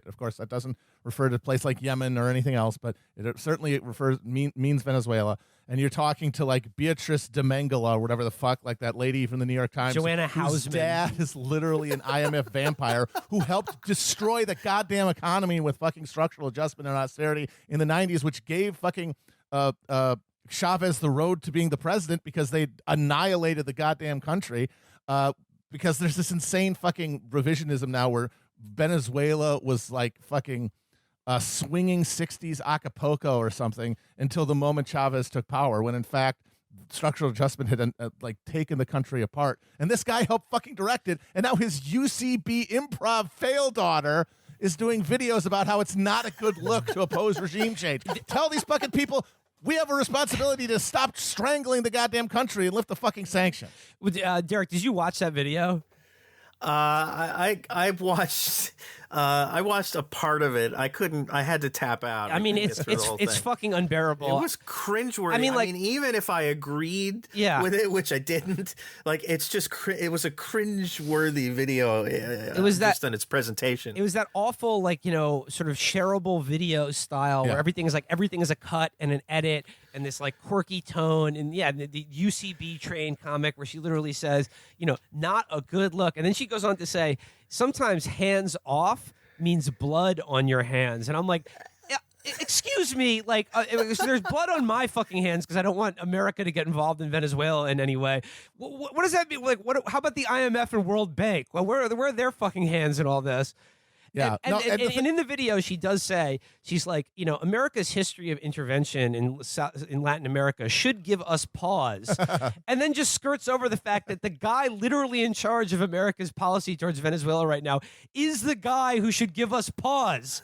Of course, that doesn't refer to a place like Yemen or anything else, but it certainly means Venezuela. And you're talking to like Beatrice de Mengele or whatever the fuck, like that lady from the New York Times. Joanna whose Hausman. dad is literally an IMF vampire who helped destroy the goddamn economy with fucking structural adjustment and austerity in the 90s, which gave fucking Chavez the road to being the president because they annihilated the goddamn country. Because there's this insane fucking revisionism now where Venezuela was like fucking swinging 60s Acapulco or something until the moment Chavez took power, when in fact structural adjustment had like taken the country apart. And this guy helped fucking direct it. And now his UCB improv fail daughter is doing videos about how it's not a good look to oppose regime change. Tell these fucking people we have a responsibility to stop strangling the goddamn country and lift the fucking sanctions. Derek, did you watch that video? I watched a part of it. I had to tap out. I mean, it's fucking unbearable. It was cringeworthy. I mean, even if I agreed with it, which I didn't, like, it's just it was a cringeworthy video. It was just on its presentation. It was that awful, like, sort of shareable video style where everything is a cut and an edit and this like quirky tone, and the UCB trained comic where she literally says, not a good look, and then she goes on to say, sometimes hands off means blood on your hands, and I'm like, excuse me, like there's blood on my fucking hands because I don't want America to get involved in Venezuela in any way. What does that mean? Like, how about the IMF and World Bank? Well, where are their fucking hands in all this? Yeah, and in the video, she does say, she's like, America's history of intervention in Latin America should give us pause, and then just skirts over the fact that the guy literally in charge of America's policy towards Venezuela right now is the guy who should give us pause.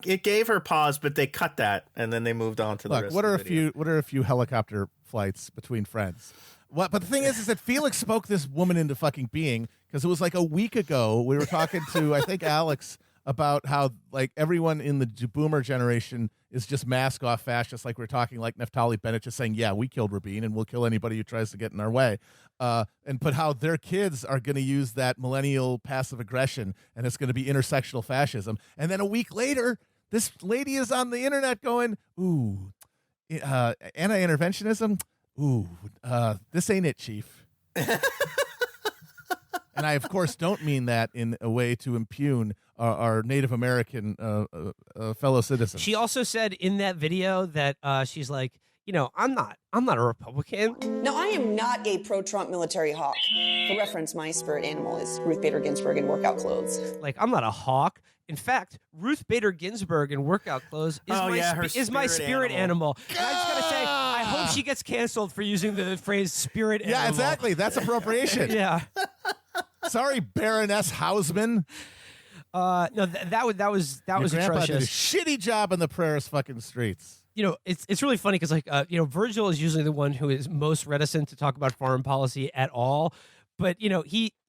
It gave her pause, but they cut that, and then they moved on to the rest. What are a few helicopter flights between friends? But the thing is that Felix spoke this woman into fucking being, because it was like a week ago we were talking to, I think, Alex, about how like everyone in the boomer generation is just mask off fascists, like we're talking like Naftali Bennett just saying, yeah, we killed Rabin and we'll kill anybody who tries to get in our way. But how their kids are going to use that millennial passive aggression and it's going to be intersectional fascism. And then a week later, this lady is on the internet going, ooh, anti-interventionism? Ooh, this ain't it, Chief. And I, of course, don't mean that in a way to impugn our Native American fellow citizens. She also said in that video that she's like, I'm not a Republican. No, I am not a pro-Trump military hawk. For reference, my spirit animal is Ruth Bader Ginsburg in workout clothes. Like, I'm not a hawk. In fact, Ruth Bader Ginsburg in workout clothes is my spirit animal. And I just gotta say, I hope she gets canceled for using the phrase spirit animal. Yeah, exactly. That's appropriation. Yeah. Sorry, Baroness Hausman. No, that was Grandpa atrocious. did a shitty job in the Paris fucking streets. It's really funny because Virgil is usually the one who is most reticent to talk about foreign policy at all. But,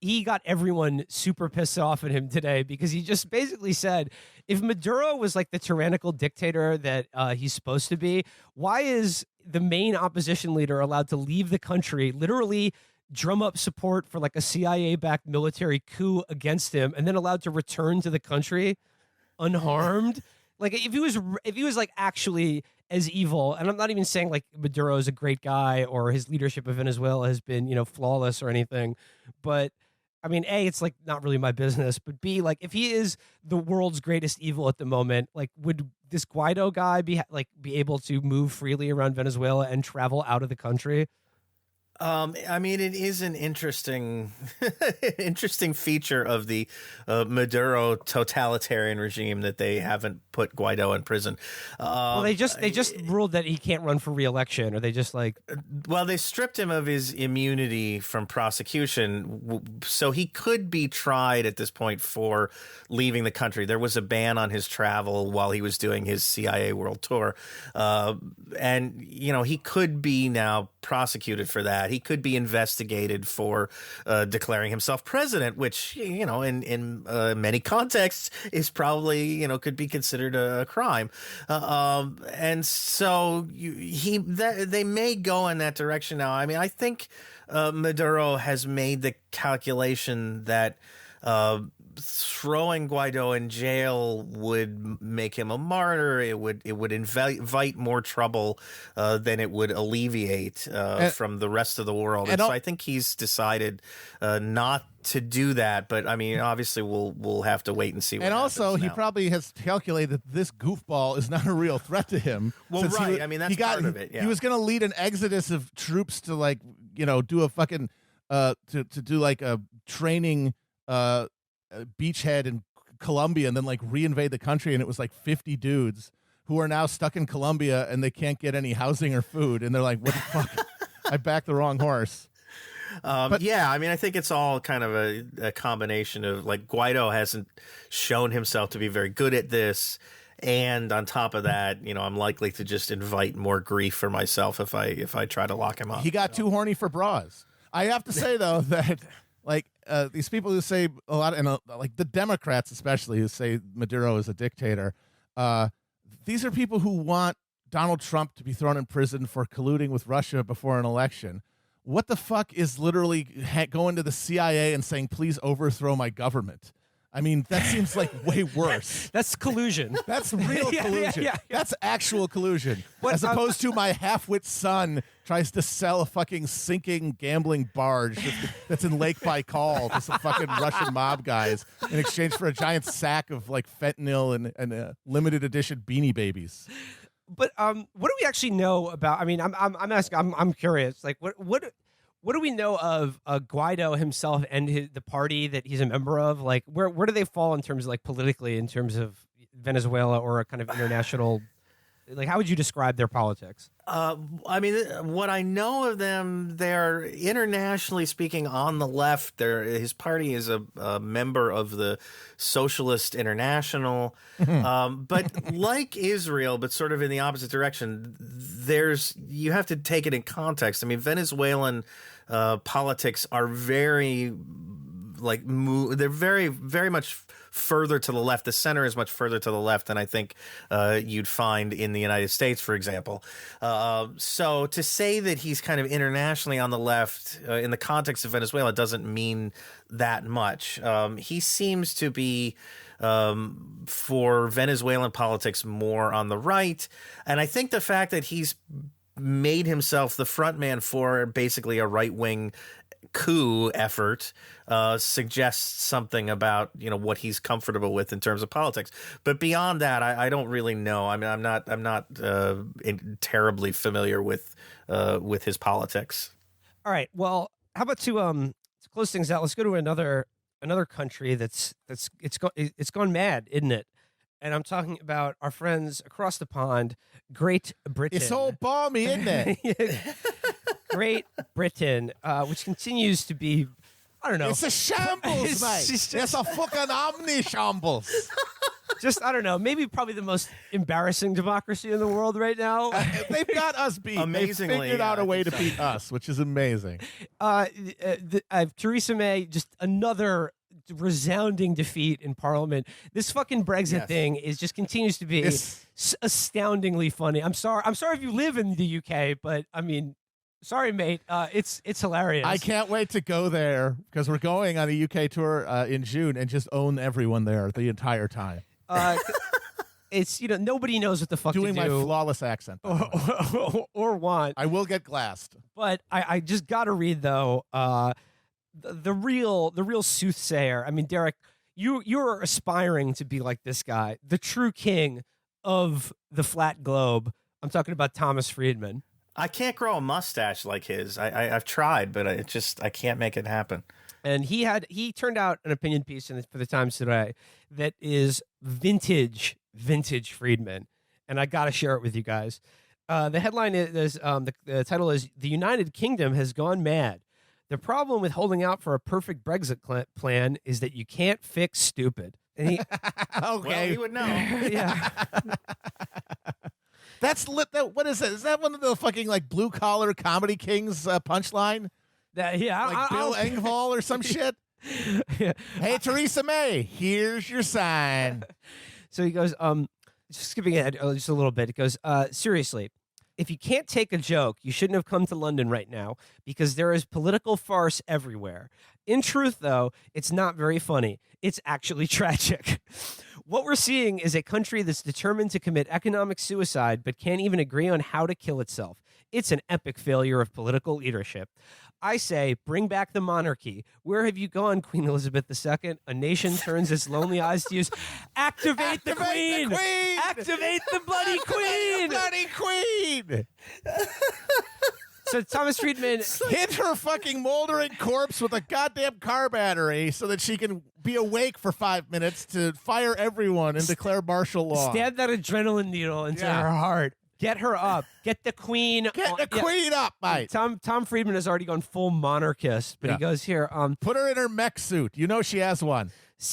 he got everyone super pissed off at him today because he just basically said, if Maduro was like the tyrannical dictator that he's supposed to be, why is the main opposition leader allowed to leave the country, literally drum up support for like a CIA-backed military coup against him, and then allowed to return to the country unharmed? Like, if he was like actually as evil, and I'm not even saying like Maduro is a great guy or his leadership of Venezuela has been, flawless or anything, but I mean, A, it's like not really my business, but B, like if he is the world's greatest evil at the moment, like would this Guaido guy be able to move freely around Venezuela and travel out of the country? I mean, it is an interesting feature of the Maduro totalitarian regime that they haven't put Guaido in prison. Well, they just ruled that he can't run for re-election, or they just like. Well, they stripped him of his immunity from prosecution, so he could be tried at this point for leaving the country. There was a ban on his travel while he was doing his CIA world tour, and he could be now prosecuted for that. He could be investigated for declaring himself president, which, in many contexts is probably, could be considered a crime. And so they may go in that direction now. I mean, I think Maduro has made the calculation that throwing Guaido in jail would make him a martyr. It would invite more trouble than it would alleviate from the rest of the world. And so I think he's decided not to do that. But I mean, obviously, we'll have to wait and see. And also, he probably has calculated that this goofball is not a real threat to him. Well, right. I mean, that's part of it. Yeah. He was going to lead an exodus of troops to do a fucking to do like a training beachhead in Colombia and then like reinvade the country, and it was like 50 dudes who are now stuck in Colombia and they can't get any housing or food, and they're like, what the fuck? I backed the wrong horse. Yeah, I mean, I think it's all kind of a combination of like Guaido hasn't shown himself to be very good at this, and on top of that, I'm likely to just invite more grief for myself if I try to lock him up. He got too horny for bras. I have to say though that like these people who say a lot, and like the Democrats especially, who say Maduro is a dictator, these are people who want Donald Trump to be thrown in prison for colluding with Russia before an election. What the fuck is literally going to the CIA and saying, please overthrow my government? I mean, that seems like way worse. That's collusion. That's real collusion. Yeah. That's actual collusion. As opposed to my half-wit son tries to sell a fucking sinking gambling barge that's in Lake Baikal to some fucking Russian mob guys in exchange for a giant sack of like fentanyl and limited edition Beanie Babies. But what do we actually know about? I mean, I'm asking. I'm curious. Like, what do we know of Guaido himself and the party that he's a member of? Like, where do they fall in terms of like politically, in terms of Venezuela or a kind of international? Like, how would you describe their politics? I mean, what I know of them, they're internationally speaking on the left. His party is a member of the Socialist International. But like Israel, but sort of in the opposite direction, you have to take it in context. I mean, Venezuelan politics are very they're very, very much further to the left. The center is much further to the left than I think you'd find in the United States, for example. So to say that he's kind of internationally on the left in the context of Venezuela doesn't mean that much. He seems to be, for Venezuelan politics, more on the right. And I think the fact that he's made himself the front man for basically a right-wing coup effort suggests something about what he's comfortable with in terms of politics. But beyond that, I don't really know. I mean, I'm not terribly familiar with his politics. All right. Well, how about to close things out? Let's go to another country that's gone mad, isn't it? And I'm talking about our friends across the pond, Great Britain. It's all balmy, isn't it? Great Britain, which continues to be, I don't know. It's a shambles, mate. It's a fucking omni-shambles. Just, I don't know, maybe probably the most embarrassing democracy in the world right now. They've got us beat. Amazingly. They figured out a way to beat us, which is amazing. Theresa May, just another resounding defeat in Parliament. This fucking Brexit thing just continues to be astoundingly funny. I'm sorry if you live in the UK, but I mean, sorry, mate. It's hilarious. I can't wait to go there because we're going on a UK tour in June and just own everyone there the entire time. It's nobody knows what the fuck doing to do. My flawless accent or want. I will get glassed. But I just got to read though. The real soothsayer. I mean, Derek, you're aspiring to be like this guy, the true king of the flat globe. I'm talking about Thomas Friedman. I can't grow a mustache like his. I've tried, but I can't make it happen. And he turned out an opinion piece for the Times today that is vintage Friedman, and I got to share it with you guys. The headline is the title is "The United Kingdom has gone mad. The problem with holding out for a perfect Brexit plan is that you can't fix stupid." And he, okay, well, he would know. Yeah. That's lit. What is that? Is that one of the fucking like blue collar comedy kings punchline? Like Bill Engvall or some shit. Yeah. Hey, Theresa May, here's your sign. So he goes, just skipping ahead just a little bit. It goes, seriously, if you can't take a joke, you shouldn't have come to London right now because there is political farce everywhere. In truth, though, it's not very funny. It's actually tragic. What we're seeing is a country that's determined to commit economic suicide but can't even agree on how to kill itself. It's an epic failure of political leadership. I say, bring back the monarchy. Where have you gone, Queen Elizabeth II? A nation turns its lonely eyes to you. Activate the Queen! Activate the bloody Queen! Bloody Queen! So Thomas Friedman hit her fucking moldering corpse with a goddamn car battery so that she can be awake for 5 minutes to fire everyone and declare martial law. Stab that adrenaline needle into her heart. Get her up. Get the queen. Get the queen up, mate. Tom Friedman has already gone full monarchist, but he goes here. Put her in her mech suit. You know she has one.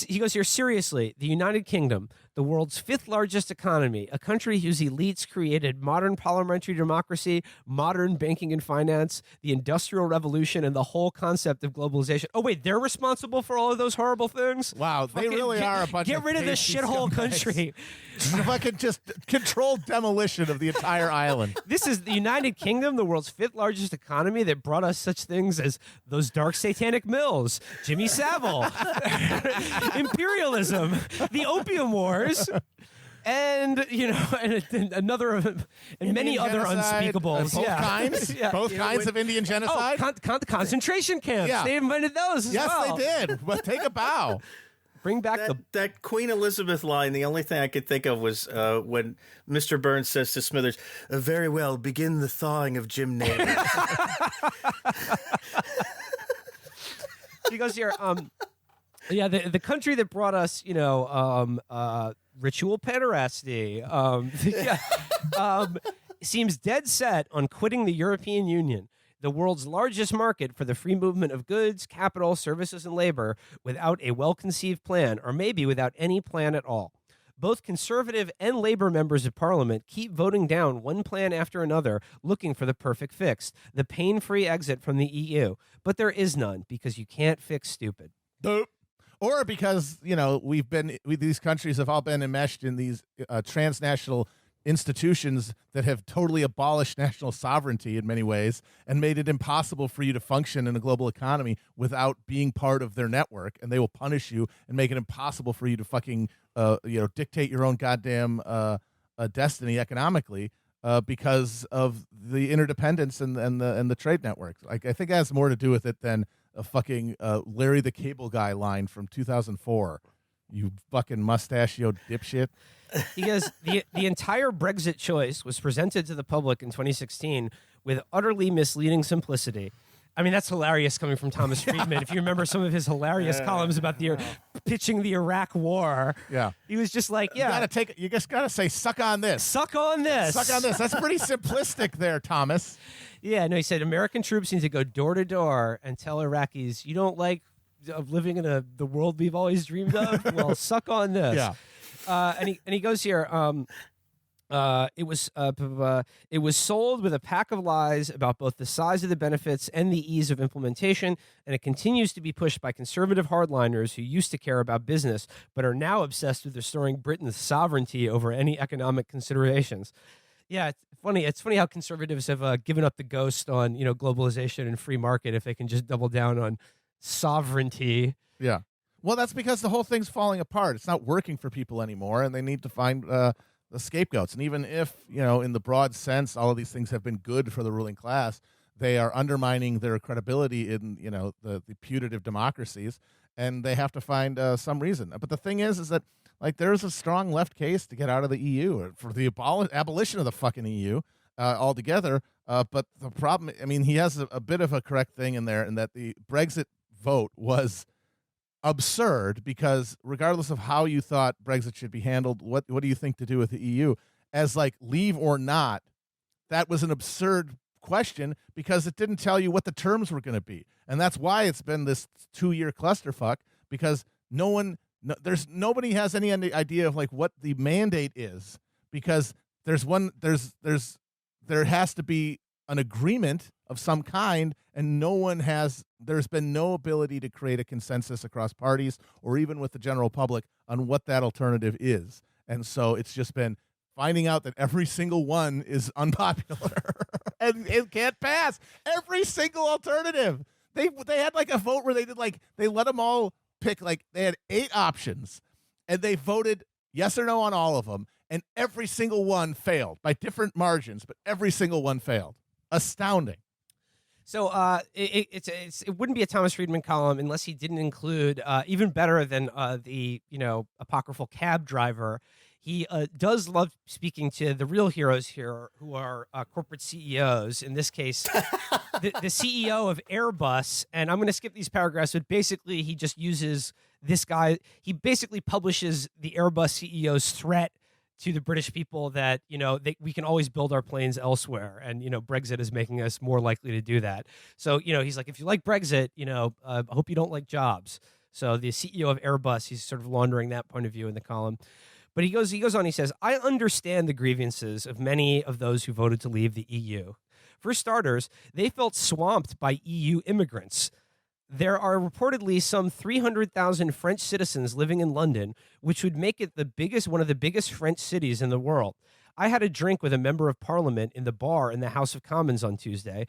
He goes here, seriously, the United Kingdom, the world's 5th largest economy, a country whose elites created modern parliamentary democracy, modern banking and finance, the Industrial Revolution, and the whole concept of globalization. Oh, wait, they're responsible for all of those horrible things? Wow, they really are a bunch of Get rid of this shithole country. Fucking just controlled demolition of the entire island. This is the United Kingdom, the world's 5th largest economy that brought us such things as those dark satanic mills, Jimmy Savile, imperialism, the Opium Wars, and another and many other unspeakables. Both kinds of Indian genocide. Concentration camps. Yeah. They invented those as well. Yes, they did. But take a bow. Bring back that Queen Elizabeth line. The only thing I could think of was when Mr. Burns says to Smithers, "Very well, begin the thawing of Jim Nabors." He goes here. The country that brought us, ritual pederasty, seems dead set on quitting the European Union, the world's largest market for the free movement of goods, capital, services, and labor, without a well-conceived plan, or maybe without any plan at all. Both Conservative and Labor members of Parliament keep voting down one plan after another, looking for the perfect fix, the pain-free exit from the EU. But there is none, because you can't fix stupid. Dope. Or because, these countries have all been enmeshed in these transnational institutions that have totally abolished national sovereignty in many ways and made it impossible for you to function in a global economy without being part of their network, and they will punish you and make it impossible for you to fucking dictate your own goddamn destiny economically because of the interdependence and the trade networks. Like, I think it has more to do with it than a fucking Larry the Cable Guy line from 2004. You fucking mustachioed dipshit. He goes, the entire Brexit choice was presented to the public in 2016 with utterly misleading simplicity. I mean, that's hilarious coming from Thomas Friedman. If you remember some of his hilarious columns about pitching the Iraq War. Yeah. He was just like, you just got to say, suck on this. Suck on this. Suck on this. That's pretty simplistic there, Thomas. Yeah, no, he said American troops need to go door to door and tell Iraqis, you don't like living in the world we've always dreamed of? Well, suck on this. Yeah. And he goes here. It was sold with a pack of lies about both the size of the benefits and the ease of implementation, and it continues to be pushed by conservative hardliners who used to care about business but are now obsessed with restoring Britain's sovereignty over any economic considerations. Yeah, it's funny. It's funny how conservatives have given up the ghost on globalization and free market if they can just double down on sovereignty. Yeah. Well, that's because the whole thing's falling apart. It's not working for people anymore, and they need to find the scapegoats. And even if, in the broad sense, all of these things have been good for the ruling class, they are undermining their credibility in, the putative democracies, and they have to find some reason. But the thing is that, there's a strong left case to get out of the EU, or for the abolition of the fucking EU altogether. But the problem, he has a bit of a correct thing in there, in that the Brexit vote was absurd, because regardless of how you thought Brexit should be handled, what do you think to do with the EU? As leave or not, that was an absurd question because it didn't tell you what the terms were going to be. And that's why it's been this 2-year clusterfuck, because nobody has any idea of like what the mandate is, because there has to be an agreement of some kind, and there's been no ability to create a consensus across parties or even with the general public on what that alternative is. And so it's just been finding out that every single one is unpopular and it can't pass. Every single alternative. They had like a vote where they let them all pick, like they had 8 options and they voted yes or no on all of them, and every single one failed by different margins, but every single one failed. Astounding. So it wouldn't be a Thomas Friedman column unless he didn't include, even better than the apocryphal cab driver. He does love speaking to the real heroes here, who are corporate CEOs. In this case, the CEO of Airbus. And I'm going to skip these paragraphs, but basically he just uses this guy. He basically publishes the Airbus CEO's threat to the British people that, we can always build our planes elsewhere. And, Brexit is making us more likely to do that. So, he's like, if you like Brexit, I hope you don't like jobs. So the CEO of Airbus, he's sort of laundering that point of view in the column. But he goes on, he says, I understand the grievances of many of those who voted to leave the EU. For starters, they felt swamped by EU immigrants. There are reportedly some 300,000 French citizens living in London, which would make it one of the biggest French cities in the world. I had a drink with a member of parliament in the bar in the House of Commons on Tuesday,